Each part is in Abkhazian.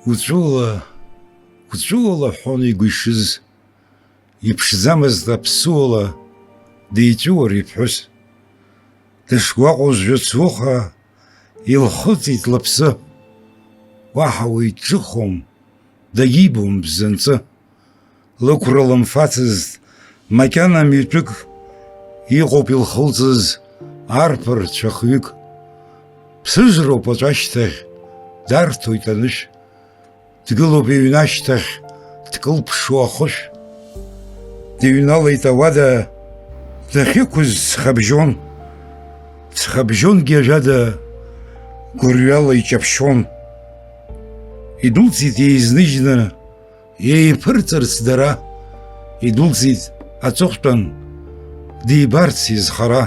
Уҵәуала ҳәон игәы ишыз, иԥшӡамызт аԥсуала, диҵәуар иԥҳәыс. Дышгәаҟуазшәа цуха, илхыҵит лыԥсы, уаҳа уи дҿыхом, дагьибом бзанҵы. Лықәра лымфацызт макьана митәык, иҟоуп илхылҵыз арԥар цәахҩык. Ԥсыжроуп аҿы ашьҭахь, дарҭоит анышә, дгылоуп иҩны ашьҭахь, дкылԥшуа ахышә. Дыҩналеит ауада, дахьықәыз ҵхабжьонгьы ажәада, гәырҩала иҷаԥшьон. Идәылҵит еизныжьны, еиԥырҵырц дара, идәылҵит аҵыхәтәан, дибарц изхара.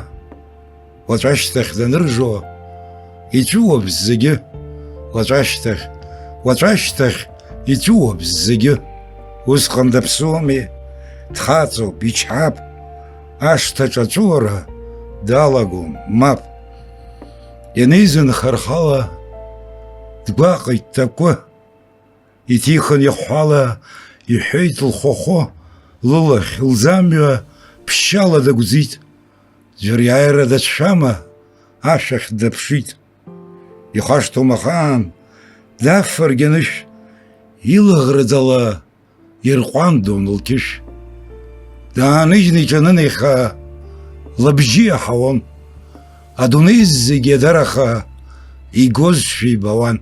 Уаҵәы ашьҭахь даныржо, иҵәуап зегьы, уаҵәы ашьҭахь иҵәуап зегьы. Усҟан даԥсуами, дхаҵоуп, ичҳап, ашҭаҿ аҵәуара далагом мап. Ианеизынха рхала, дгәаҟит такәы, иҭихын ихәҳәала, иҳәеит лхәахәы, лылахь, лӡамҩа ԥшьшьала дагәӡит. Ӡәыр иааира дацәшәама, ашәахь даԥшит. Ихашҭуам ахаан, дафаргь анышә, илаӷрыӡала ирҟәандон лқьышә. Дааныжьны иҿанынеиха, лыбжьы иаҳауан, адунеи зегьы иадараха, игозшәа ибауан.